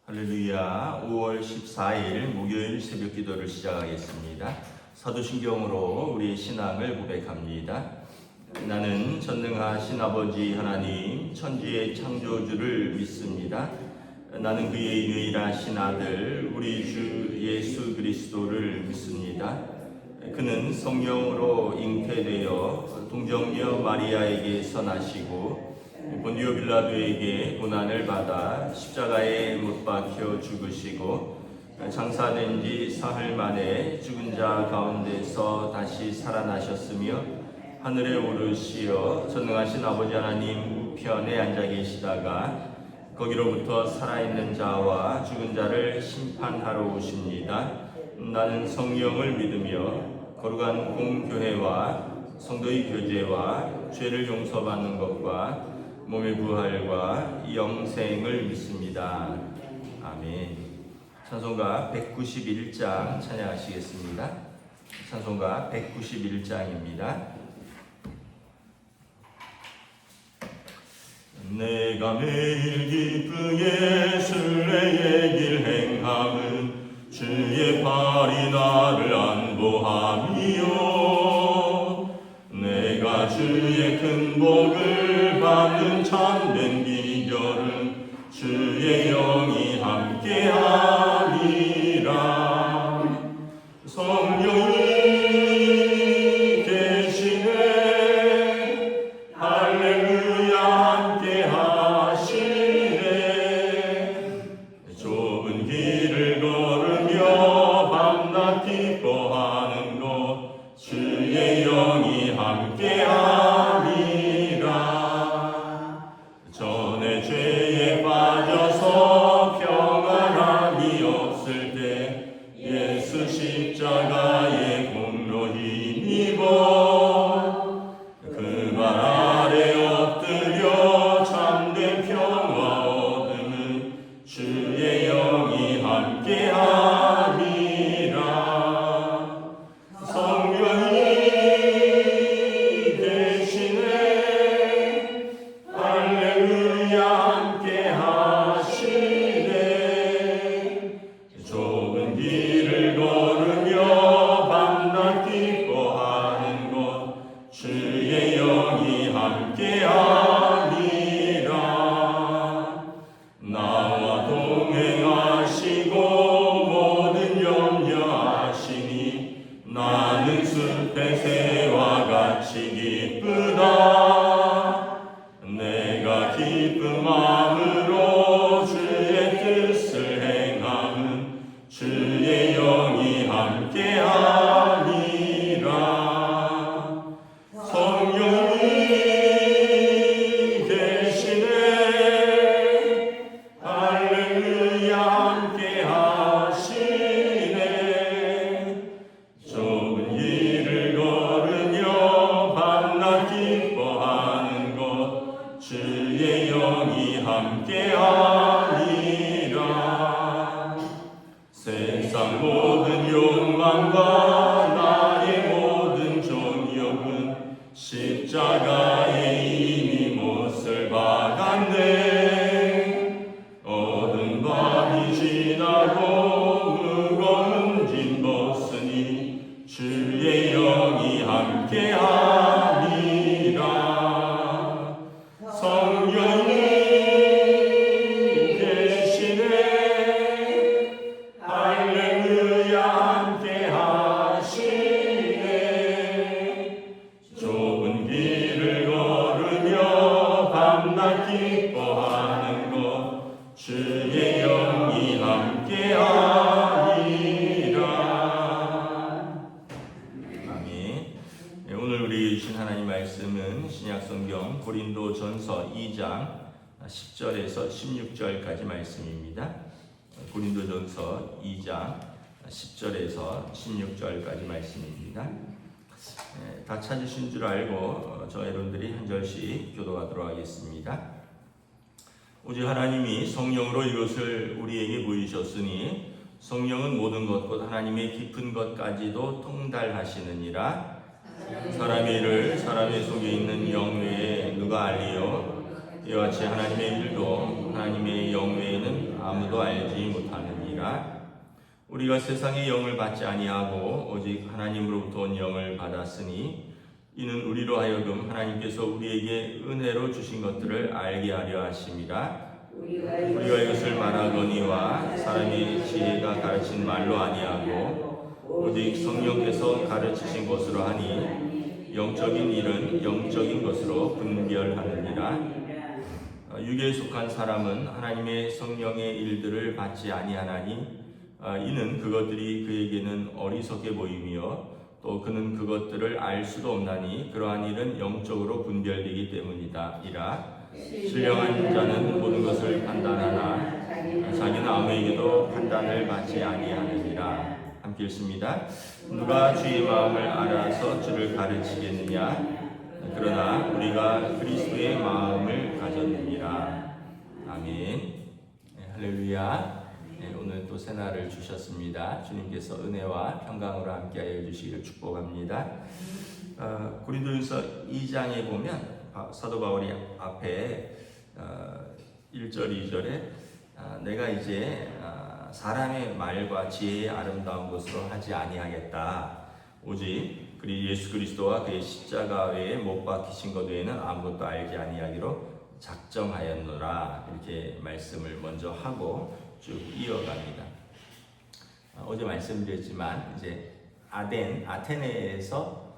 할렐루야. 5월 14일 목요일 새벽 기도를 시작하겠습니다. 사도신경으로 우리의 신앙을 고백합니다. 나는 전능하신 아버지 하나님 천지의 창조주를 믿습니다. 나는 그의 유일하신 아들 우리 주 예수 그리스도를 믿습니다. 그는 성령으로 잉태되어 동정녀 마리아에게서 나시고 본디오 빌라도에게 고난을 받아 십자가에 못 박혀 죽으시고 장사된 지 사흘 만에 죽은 자 가운데서 다시 살아나셨으며 하늘에 오르시어 전능하신 아버지 하나님 우편에 앉아 계시다가 거기로부터 살아있는 자와 죽은 자를 심판하러 오십니다. 나는 성령을 믿으며 거룩한 공교회와 성도의 교제와 죄를 용서받는 것과 몸의 부활과 영생을 믿습니다. 아멘. 찬송가 191장 찬양하시겠습니다. 찬송가 191장입니다. 내가 매일 기쁘게 순례의 길 행함은 주의 팔이 나를 안보함이요 내가 주의 큰 복을 받는 참된 비결은 주의 영이 함께하리라. 성령이 계시네 할렐루야 함께하시네. 좁은 길을 걸으며 밤낮 기뻐하는 것 주의 영이 함께하리라. 전에 죄에 빠져서 평안함이 없을 때 예수 십자가의 공로 힘입어 그 발 아래 엎드려 참된 평화 얻음은 주의 영이 함께하리라. 성령이 계시네 할렐루야 함께하시네. 좁은 길을 걸으며 밤낮 기뻐하는 것 주의 영이 함께하리라. 나와 동행하시고 모든 염려하시니 나는 숲의 새와 같이 기쁘다. 내가 기쁜 마음으로 주의 뜻을 행함은 주의 영이 함께하리라. 성령이 계시네 할렐루야 함께하시네. 좁은 길을 걸으며 밤낮 기뻐하는 것 주의 영이 함께하리라. 세상 모든 욕망과 나의 모든 정욕은 십자가에 이미 못을 박았네. 어두운 밤이 지나고 무거운 짐 벗으니 주의 영이 함께하리라. 성령이 계시네 할렐루야 함께하시네. 좁은 길을 걸으며 밤낮 기뻐하는 것 주의 영이 함께하리라. 아멘. 오늘 우리 주신 하나님 말씀은 신약성경 고린도전서 2장 10절에서 16절까지 말씀입니다. 고린도전서 2장 10절에서 16절까지 말씀입니다. 다 찾으신 줄 알고 저 여러분들이 한 절씩 교도하도록 하겠습니다. 오직 하나님이 성령으로 이것을 우리에게 보이셨으니 성령은 모든 것 곧 하나님의 깊은 것까지도 통달하시느니라. 사람의 일을 사람의 속에 있는 영 외에 누가 알리요? 이와 같이 하나님의 일도 하나님의 영 외에는 아무도 알지 못하느니라. 우리가 세상의 영을 받지 아니하고 오직 하나님으로부터 온 영을 받았으니 이는 우리로 하여금 하나님께서 우리에게 은혜로 주신 것들을 알게 하려 하심이라. 우리가 이것을 말하거니와 사람의 지혜가 가르친 말로 아니하고 오직 성령께서 가르치신 것으로 하니 영적인 일은 영적인 것으로 분별하느니라. 육에 속한 사람은 하나님의 성령의 일들을 받지 아니하나니 이는 그것들이 그에게는 어리석게 보이며 또 그는 그것들을 알 수도 없나니 그러한 일은 영적으로 분별되기 때문이다. 신령한 자는 모든 것을 판단하나 자기는 아무에게도 판단을 받지 아니하느니라. 함께 읽습니다. 누가 주의 마음을 알아서 주를 가르치겠느냐? 그러나 우리가 그리스도의 마음을 가졌느니라. 아멘. 할렐루야. 오늘 또 새날을 주셨습니다. 주님께서 은혜와 평강으로 함께하여 주시기를 축복합니다. 고린도전서 2장에 보면 사도 바울이 앞에 1절 2절에 내가 이제 사람의 말과 지혜의 아름다운 것으로 하지 아니하겠다. 오직 예수 그리스도와 그의 십자가 외에 못 박히신 것 외에는 아무것도 알지 아니하기로 작정하였노라. 이렇게 말씀을 먼저 하고 쭉 이어갑니다. 어제 말씀드렸지만 이제 아테네에서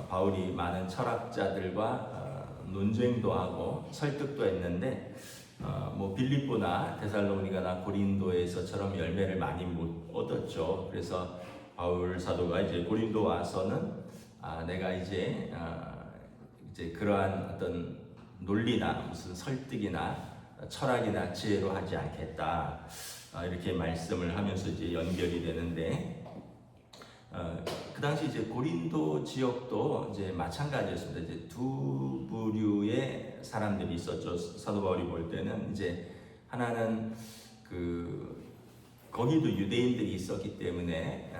바울이 많은 철학자들과 논쟁도 하고 설득도 했는데 뭐 빌립보나 데살로니가나 고린도에서처럼 열매를 많이 못 얻었죠. 그래서 바울 사도가 이제 고린도 와서는 내가 이제 그러한 어떤 논리나 무슨 설득이나 철학이나 지혜로 하지 않겠다. 이렇게 말씀을 하면서 이제 연결이 되는데 그 당시 이제 고린도 지역도 이제 마찬가지였습니다. 이제 두 부류의 사람들이 있었죠. 사도 바울이 볼 때는 이제 하나는 거기도 유대인들이 있었기 때문에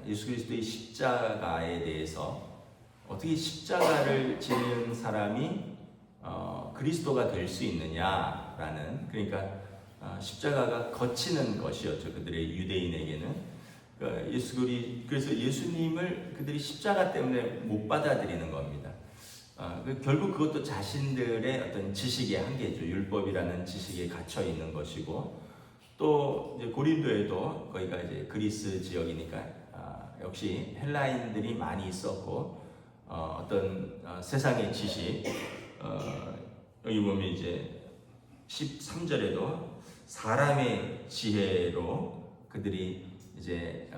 예수 그리스도의 십자가에 대해서 어떻게 십자가를 지는 사람이 그리스도가 될 수 있느냐라는, 그러니까 십자가가 거치는 것이었죠. 그들의 유대인에게는. 그래서 예수님을 그들이 십자가 때문에 못 받아들이는 겁니다. 결국 그것도 자신들의 어떤 지식의 한계죠. 율법이라는 지식에 갇혀 있는 것이고, 또 이제 고린도에도 거기가 이제 그리스 지역이니까 역시 헬라인들이 많이 있었고, 어떤 세상의 지식, 여기 보면 이제 13절에도 사람의 지혜로 그들이 이제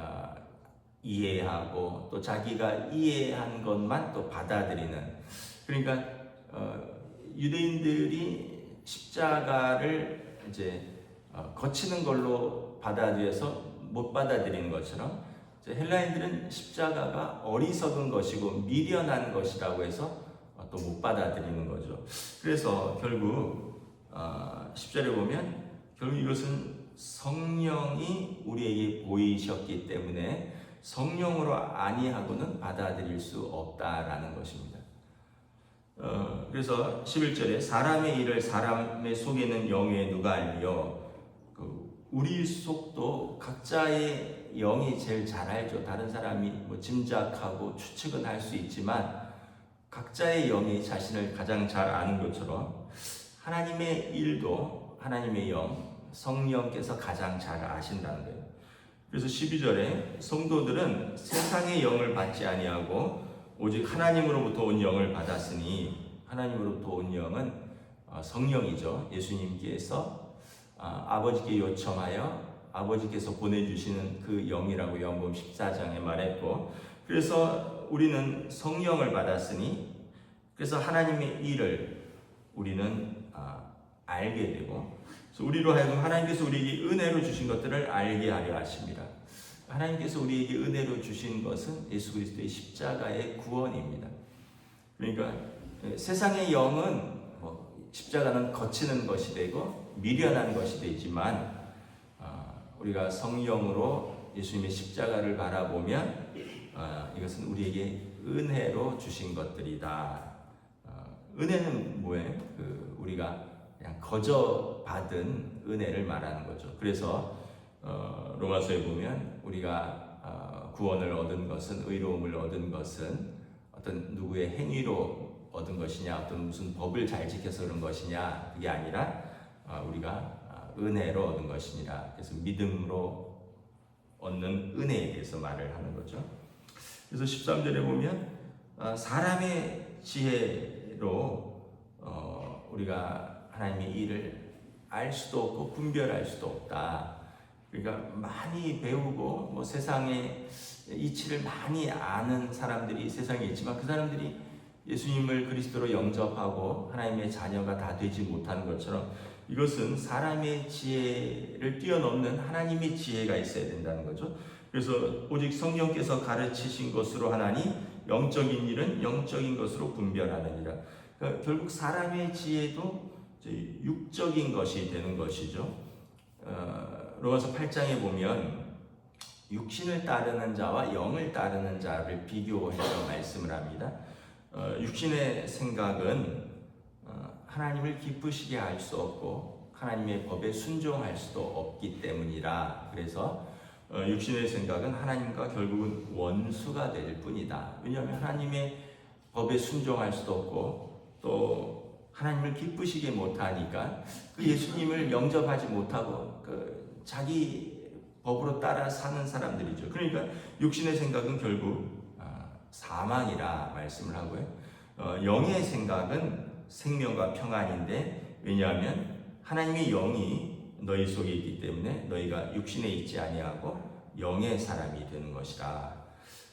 이해하고 또 자기가 이해한 것만 또 받아들이는, 그러니까 유대인들이 십자가를 이제 거치는 걸로 받아들여서 못 받아들이는 것처럼 헬라인들은 십자가가 어리석은 것이고 미련한 것이라고 해서 또 못 받아들이는 거죠. 그래서 결국 10절에 보면 결국 이것은 성령이 우리에게 보이셨기 때문에 성령으로 아니하고는 받아들일 수 없다라는 것입니다. 그래서 11절에 사람의 일을 사람의 속에는 영에 누가 알며, 우리 속도 각자의 영이 제일 잘 알죠. 다른 사람이 뭐 짐작하고 추측은 할 수 있지만 각자의 영이 자신을 가장 잘 아는 것처럼 하나님의 일도 하나님의 영, 성령께서 가장 잘 아신다는 거예요. 그래서 12절에 성도들은 세상의 영을 받지 아니하고 오직 하나님으로부터 온 영을 받았으니, 하나님으로부터 온 영은 성령이죠. 예수님께서 아버지께 요청하여 아버지께서 보내주시는 그 영이라고 요한복음 14장에 말했고, 그래서 우리는 성령을 받았으니, 그래서 하나님의 일을 우리는 알게 되고, 그래서 우리로 하여금 하나님께서 우리에게 은혜로 주신 것들을 알게 하려 하십니다. 하나님께서 우리에게 은혜로 주신 것은 예수 그리스도의 십자가의 구원입니다. 그러니까 세상의 영은 십자가는 거치는 것이 되고 미련한 것이 되지만, 우리가 성령으로 예수님의 십자가를 바라보면 이것은 우리에게 은혜로 주신 것들이다. 은혜는 뭐예요? 우리가 그냥 거저 받은 은혜를 말하는 거죠. 그래서 로마서에 보면 우리가 구원을 얻은 것은, 의로움을 얻은 것은 어떤 누구의 행위로 얻은 것이냐, 어떤 무슨 법을 잘 지켜서 그런 것이냐, 그게 아니라 우리가 은혜로 얻은 것이니라. 그래서 믿음으로 얻는 은혜에 대해서 말을 하는 거죠. 그래서 13절에 보면 사람의 지혜로 우리가 하나님의 일을 알 수도 없고 분별할 수도 없다. 그러니까 많이 배우고 뭐 세상의 이치를 많이 아는 사람들이 세상에 있지만 그 사람들이 예수님을 그리스도로 영접하고 하나님의 자녀가 다 되지 못하는 것처럼 이것은 사람의 지혜를 뛰어넘는 하나님의 지혜가 있어야 된다는 거죠. 그래서 오직 성령께서 가르치신 것으로 하나니 영적인 일은 영적인 것으로 분별하느니라. 그러니까 결국 사람의 지혜도 육적인 것이 되는 것이죠. 로마서 8장에 보면 육신을 따르는 자와 영을 따르는 자를 비교해서 말씀을 합니다. 육신의 생각은 하나님을 기쁘시게 할 수 없고 하나님의 법에 순종할 수도 없기 때문이라. 그래서 육신의 생각은 하나님과 결국은 원수가 될 뿐이다. 왜냐하면 하나님의 법에 순종할 수도 없고 또 하나님을 기쁘시게 못하니까 그 예수님을 영접하지 못하고 자기 법으로 따라 사는 사람들이죠. 그러니까 육신의 생각은 결국 사망이라 말씀을 하고요. 영의 생각은 생명과 평안인데, 왜냐하면 하나님의 영이 너희 속에 있기 때문에 너희가 육신에 있지 아니하고 영의 사람이 되는 것이라.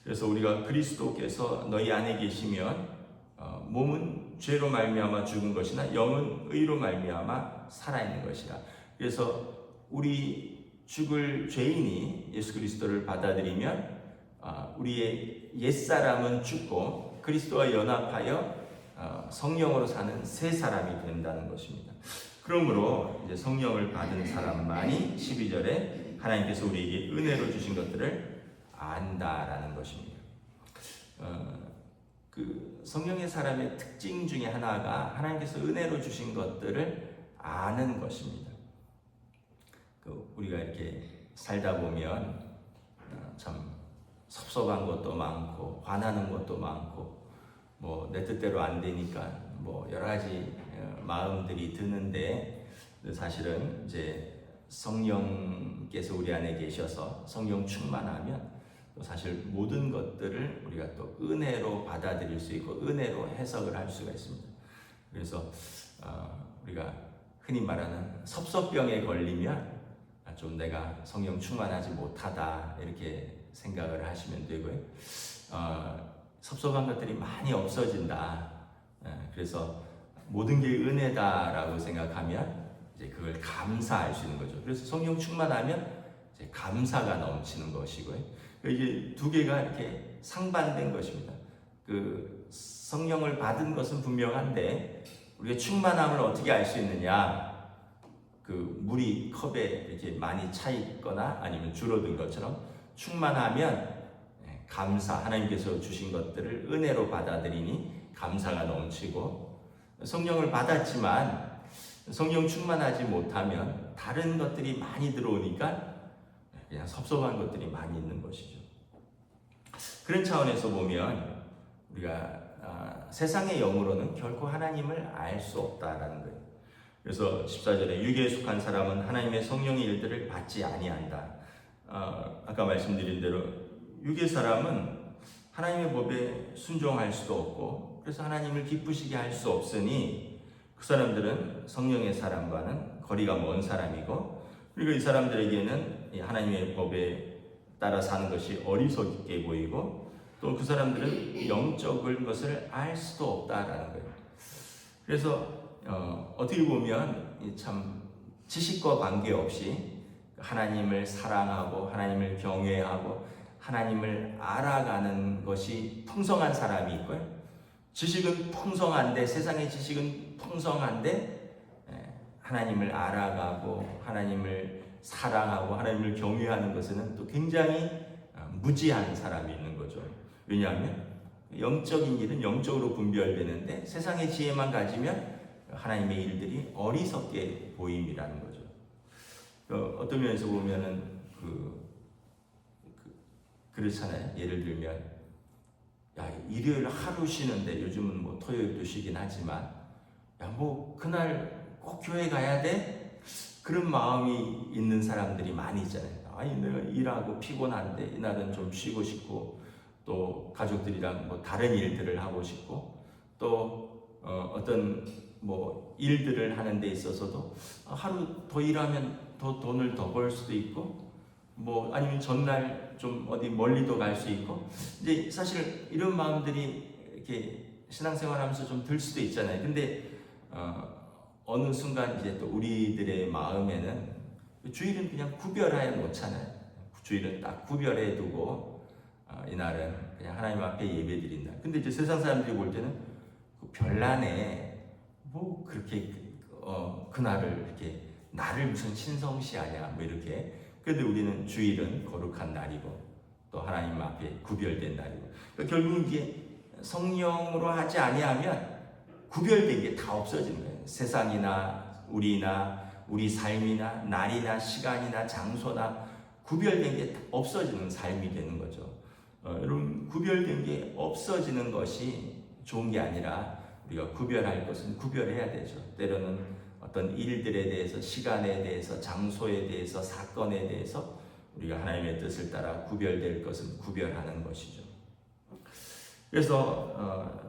그래서 우리가 그리스도께서 너희 안에 계시면 몸은 죄로 말미암아 죽은 것이나 영은 의로 말미암아 살아있는 것이라. 그래서 우리 죽을 죄인이 예수 그리스도를 받아들이면 우리의 옛사람은 죽고 그리스도와 연합하여 성령으로 사는 새 사람이 된다는 것입니다. 그러므로 이제 성령을 받은 사람만이 12절에 하나님께서 우리에게 은혜로 주신 것들을 안다라는 것입니다. 그 성령의 사람의 특징 중에 하나가 하나님께서 은혜로 주신 것들을 아는 것입니다. 우리가 이렇게 살다 보면 참 섭섭한 것도 많고 화나는 것도 많고 뭐 내 뜻대로 안 되니까 뭐 여러 가지 마음들이 드는데, 사실은 이제 성령께서 우리 안에 계셔서 성령 충만하면 또 사실 모든 것들을 우리가 또 은혜로 받아들일 수 있고 은혜로 해석을 할 수가 있습니다. 그래서 우리가 흔히 말하는 섭섭병에 걸리면 좀 내가 성령 충만하지 못하다 이렇게 생각을 하시면 되고요. 섭섭한 것들이 많이 없어진다. 그래서 모든 게 은혜다라고 생각하면 이제 그걸 감사할 수 있는 거죠. 그래서 성령 충만하면 이제 감사가 넘치는 것이고요. 이게 두 개가 이렇게 상반된 것입니다. 그 성령을 받은 것은 분명한데 우리가 충만함을 어떻게 알 수 있느냐? 그 물이 컵에 이렇게 많이 차 있거나 아니면 줄어든 것처럼 충만하면 감사, 하나님께서 주신 것들을 은혜로 받아들이니 감사가 넘치고, 성령을 받았지만 성령 충만하지 못하면 다른 것들이 많이 들어오니까 그냥 섭섭한 것들이 많이 있는 것이죠. 그런 차원에서 보면 우리가 세상의 영으로는 결코 하나님을 알 수 없다라는 거예요. 그래서 14절에 육에 속한 사람은 하나님의 성령의 일들을 받지 아니한다. 아까 말씀드린 대로 육의 사람은 하나님의 법에 순종할 수도 없고 그래서 하나님을 기쁘시게 할 수 없으니 그 사람들은 성령의 사람과는 거리가 먼 사람이고, 그리고 이 사람들에게는 하나님의 법에 따라 사는 것이 어리석게 보이고 또 그 사람들은 영적인 것을 알 수도 없다라는 거예요. 그래서 어떻게 보면 참 지식과 관계없이 하나님을 사랑하고 하나님을 경외하고 하나님을 알아가는 것이 풍성한 사람이 있고요. 지식은 풍성한데, 세상의 지식은 풍성한데 하나님을 알아가고 하나님을 사랑하고 하나님을 경외하는 것에는 또 굉장히 무지한 사람이 있는 거죠. 왜냐하면 영적인 일은 영적으로 분별되는데 세상의 지혜만 가지면 하나님의 일들이 어리석게 보임이라는 거죠. 어떤 면에서 보면은 그렇잖아요. 예를 들면 일요일 하루 쉬는데, 요즘은 뭐 토요일도 쉬긴 하지만, 뭐 그날 꼭 교회 가야 돼? 그런 마음이 있는 사람들이 많이 있잖아요. 내가 일하고 피곤한데 이날은 좀 쉬고 싶고, 또 가족들이랑 뭐 다른 일들을 하고 싶고, 또 어떤 뭐 일들을 하는 데 있어서도 하루 더 일하면 더 돈을 더 벌 수도 있고, 뭐 아니면 전날 좀 어디 멀리도 갈 수 있고, 이제 사실 이런 마음들이 이렇게 신앙생활하면서 좀 들 수도 있잖아요. 근데 어느 순간 이제 또 우리들의 마음에는 주일은 그냥 구별하여 놓잖아요. 주일은 딱 구별해 두고 이날은 그냥 하나님 앞에 예배드린 날. 근데 이제 세상 사람들이 볼 때는 별난에 뭐 그렇게 그날을 이렇게 나를 무슨 신성시하냐 뭐 이렇게. 그런데 우리는 주일은 거룩한 날이고 또 하나님 앞에 구별된 날이고, 그러니까 결국은 이게 성령으로 하지 아니하면 구별된 게 다 없어지는 거예요. 세상이나 우리나 우리 삶이나 날이나 시간이나 장소나 구별된 게 없어지는 삶이 되는 거죠. 여러분, 구별된 게 없어지는 것이 좋은 게 아니라 우리가 구별할 것은 구별해야 되죠. 때로는 어떤 일들에 대해서, 시간에 대해서, 장소에 대해서, 사건에 대해서 우리가 하나님의 뜻을 따라 구별될 것은 구별하는 것이죠. 그래서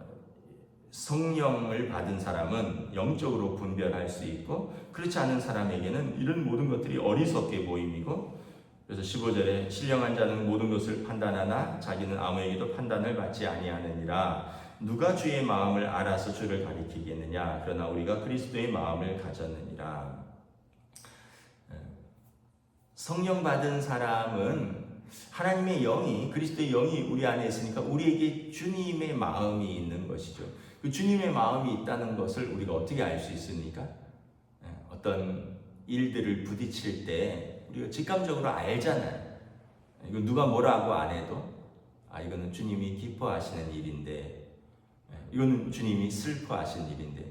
성령을 받은 사람은 영적으로 분별할 수 있고, 그렇지 않은 사람에게는 이런 모든 것들이 어리석게 보임이고, 그래서 15절에 신령한 자는 모든 것을 판단하나 자기는 아무에게도 판단을 받지 아니하느니라. 누가 주의 마음을 알아서 주를 가리키겠느냐? 그러나 우리가 그리스도의 마음을 가졌느니라. 성령 받은 사람은 하나님의 영이, 그리스도의 영이 우리 안에 있으니까 우리에게 주님의 마음이 있는 것이죠. 그 주님의 마음이 있다는 것을 우리가 어떻게 알 수 있습니까? 어떤 일들을 부딪힐 때 우리가 직감적으로 알잖아요. 이거 누가 뭐라고 안 해도 이거는 주님이 기뻐하시는 일인데, 이거는 주님이 슬퍼하신 일인데,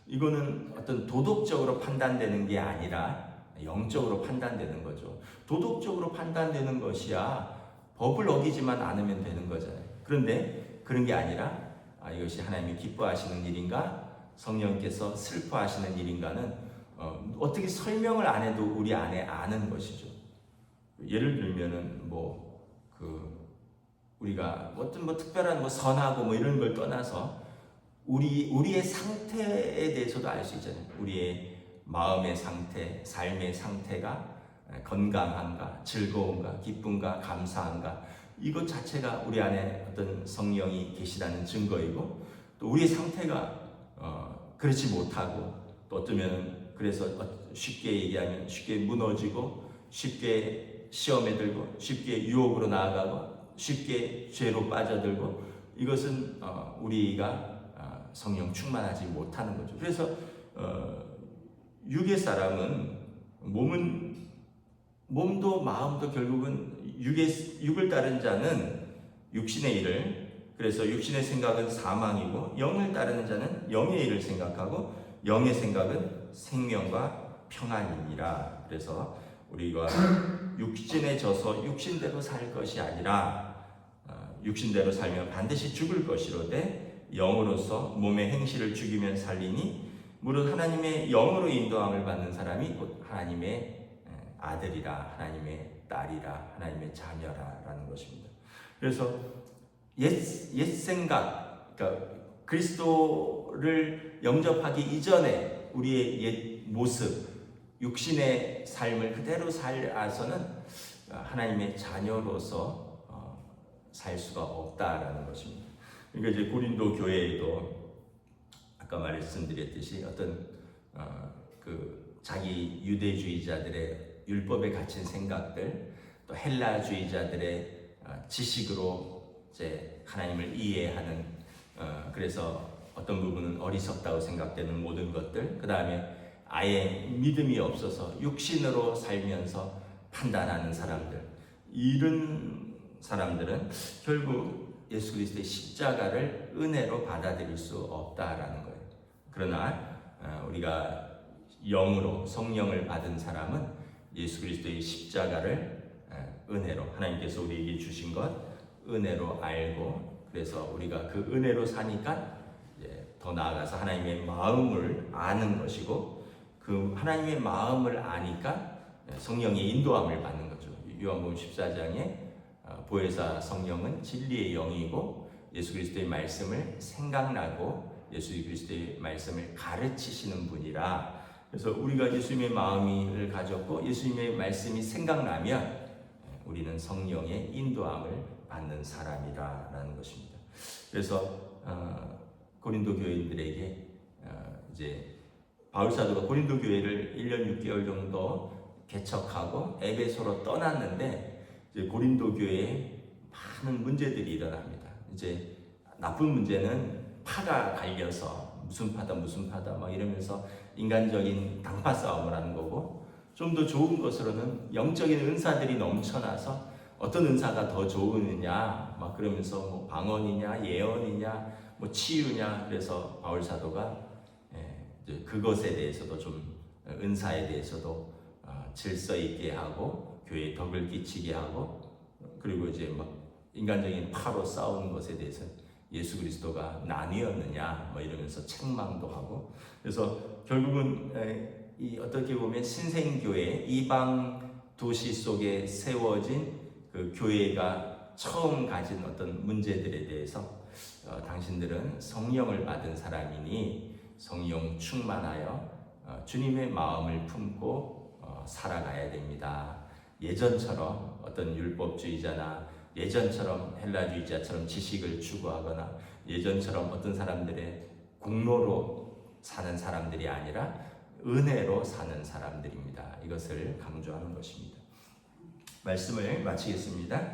이거는 어떤 도덕적으로 판단되는 게 아니라 영적으로 판단되는 거죠. 도덕적으로 판단되는 것이야 법을 어기지만 않으면 되는 거잖아요. 그런데 그런 게 아니라 이것이 하나님이 기뻐하시는 일인가, 성령께서 슬퍼하시는 일인가는 어떻게 설명을 안 해도 우리 안에 아는 것이죠. 예를 들면은 우리가 어떤 특별한 선하고 이런 걸 떠나서 우리의 상태에 대해서도 알 수 있잖아요. 우리의 마음의 상태, 삶의 상태가 건강한가, 즐거운가, 기쁜가, 감사한가, 이것 자체가 우리 안에 어떤 성령이 계시다는 증거이고, 또 우리의 상태가 그렇지 못하고, 또 어쩌면 그래서 쉽게 얘기하면 쉽게 무너지고, 쉽게 시험에 들고, 쉽게 유혹으로 나아가고, 쉽게 죄로 빠져들고, 이것은 우리가 성령 충만하지 못하는 거죠. 그래서 육의 사람은 몸도 마음도 결국은 육을 따른 자는 육신의 일을, 그래서 육신의 생각은 사망이고, 영을 따르는 자는 영의 일을 생각하고, 영의 생각은 생명과 평안이니라. 그래서 우리가 육신에 져서 육신대로 살 것이 아니라 육신대로 살면 반드시 죽을 것이로되 영으로서 몸의 행실을 죽이면 살리니 무릇 하나님의 영으로 인도함을 받는 사람이 곧 하나님의 아들이라, 하나님의 딸이라, 하나님의 자녀라라는 것입니다. 그래서 옛 생각, 그러니까 그리스도를 영접하기 이전에 우리의 옛 모습, 육신의 삶을 그대로 살아서는 하나님의 자녀로서 살 수가 없다라는 것입니다. 그러니까 이제 고린도 교회에도 아까 말씀드렸듯이 어떤 자기 유대주의자들의 율법에 갇힌 생각들, 또 헬라주의자들의 지식으로 이제 하나님을 이해하는, 그래서 어떤 부분은 어리석다고 생각되는 모든 것들, 그 다음에 아예 믿음이 없어서 육신으로 살면서 판단하는 사람들, 이런 사람들은 결국 예수 그리스도의 십자가를 은혜로 받아들일 수 없다라는 거예요. 그러나 우리가 영으로 성령을 받은 사람은 예수 그리스도의 십자가를 은혜로 하나님께서 우리에게 주신 것 은혜로 알고, 그래서 우리가 그 은혜로 사니까 더 나아가서 하나님의 마음을 아는 것이고, 그 하나님의 마음을 아니까 성령의 인도함을 받는 거죠. 요한복음 14장에 보혜사 성령은 진리의 영이고 예수 그리스도의 말씀을 생각나고 예수 그리스도의 말씀을 가르치시는 분이라. 그래서 우리가 예수님의 마음을 가졌고 예수님의 말씀이 생각나면 우리는 성령의 인도함을 받는 사람이라는 것입니다. 그래서 고린도 교인들에게 이제 바울 사도가 고린도 교회를 1년 6개월 정도 개척하고 에베소로 떠났는데, 이제 고린도 교회에 많은 문제들이 일어납니다. 이제 나쁜 문제는 파가 갈려서 무슨 파다 막 이러면서 인간적인 당파 싸움을 하는 거고, 좀 더 좋은 것으로는 영적인 은사들이 넘쳐나서 어떤 은사가 더 좋으느냐 막 그러면서 뭐 방언이냐 예언이냐 뭐 치유냐. 그래서 바울 사도가 이제 그것에 대해서도 좀 은사에 대해서도 질서 있게 하고 교회에 덕을 끼치게 하고, 그리고 이제 막 인간적인 파로 싸우는 것에 대해서 예수 그리스도가 나뉘었느냐 뭐 이러면서 책망도 하고. 그래서 결국은 이 어떻게 보면 신생교회 이방 도시 속에 세워진 그 교회가 처음 가진 어떤 문제들에 대해서 당신들은 성령을 받은 사람이니 성령 충만하여 주님의 마음을 품고 살아가야 됩니다. 예전처럼 어떤 율법주의자나 예전처럼 헬라주의자처럼 지식을 추구하거나 예전처럼 어떤 사람들의 공로로 사는 사람들이 아니라 은혜로 사는 사람들입니다. 이것을 강조하는 것입니다. 말씀을 마치겠습니다.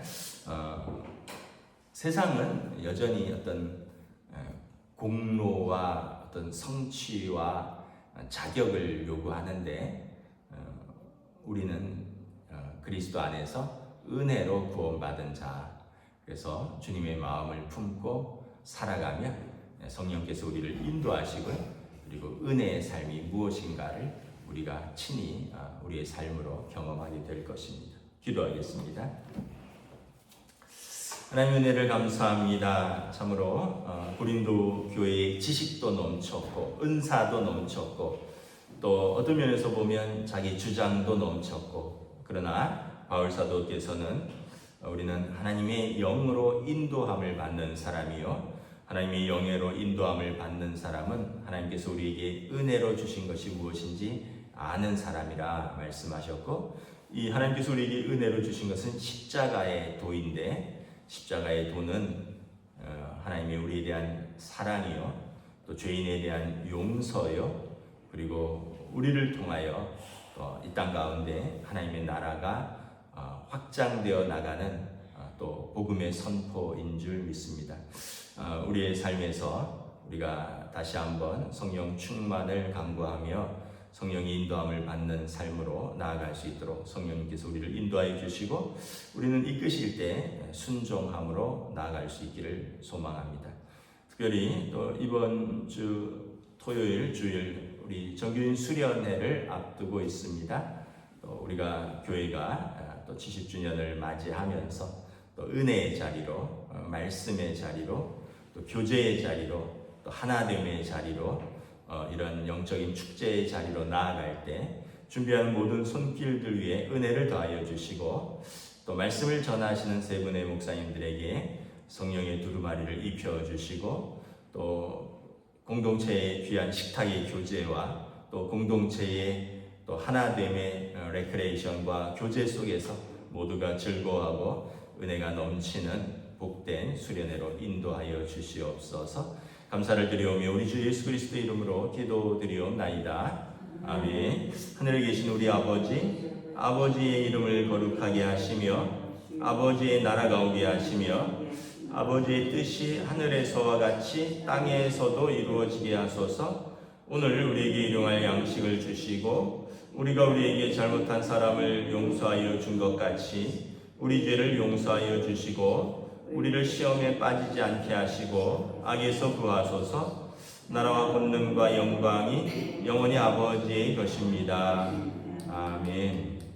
세상은 여전히 어떤 공로와 어떤 성취와 자격을 요구하는데, 우리는 그리스도 안에서 은혜로 구원받은 자, 그래서 주님의 마음을 품고 살아가면 성령께서 우리를 인도하시고, 그리고 은혜의 삶이 무엇인가를 우리가 친히 우리의 삶으로 경험하게 될 것입니다. 기도하겠습니다. 하나님의 은혜를 감사합니다. 참으로 고린도 교회의 지식도 넘쳤고 은사도 넘쳤고 또 어떤 면에서 보면 자기 주장도 넘쳤고, 그러나 바울 사도께서는 우리는 하나님의 영으로 인도함을 받는 사람이요, 하나님의 영으로 인도함을 받는 사람은 하나님께서 우리에게 은혜로 주신 것이 무엇인지 아는 사람이라 말씀하셨고, 이 하나님께서 우리에게 은혜로 주신 것은 십자가의 도인데, 십자가의 도는 하나님의 우리에 대한 사랑이요, 또 죄인에 대한 용서요, 그리고 우리를 통하여 이 땅 가운데 하나님의 나라가 확장되어 나가는 또 복음의 선포인 줄 믿습니다. 우리의 삶에서 우리가 다시 한번 성령 충만을 강구하며 성령의 인도함을 받는 삶으로 나아갈 수 있도록 성령님께서 우리를 인도하여 주시고, 우리는 이끄실 때 순종함으로 나아갈 수 있기를 소망합니다. 특별히 또 이번 주 토요일 주일 우리 정규인 수련회를 앞두고 있습니다. 또 우리가 교회가 또 70주년을 맞이하면서 또 은혜의 자리로, 말씀의 자리로, 또 교제의 자리로, 또 하나됨의 자리로, 이런 영적인 축제의 자리로 나아갈 때 준비하는 모든 손길들 위에 은혜를 더하여 주시고, 또 말씀을 전하시는 세 분의 목사님들에게 성령의 두루마리를 입혀 주시고, 또 공동체의 귀한 식탁의 교제와 또 공동체의 또 하나됨의 레크레이션과 교제 속에서 모두가 즐거워하고 은혜가 넘치는 복된 수련회로 인도하여 주시옵소서. 감사를 드리오며 우리 주 예수 그리스도의 이름으로 기도드리옵나이다. 아멘. 하늘에 계신 우리 아버지, 아버지의 이름을 거룩하게 하시며 아버지의 나라가 오게 하시며 아버지의 뜻이 하늘에서와 같이 땅에서도 이루어지게 하소서. 오늘 우리에게 일용할 양식을 주시고 우리가 우리에게 잘못한 사람을 용서하여 준 것 같이 우리 죄를 용서하여 주시고 우리를 시험에 빠지지 않게 하시고 악에서 구하소서. 나라와 권능과 영광이 영원히 아버지의 것입니다. 아멘.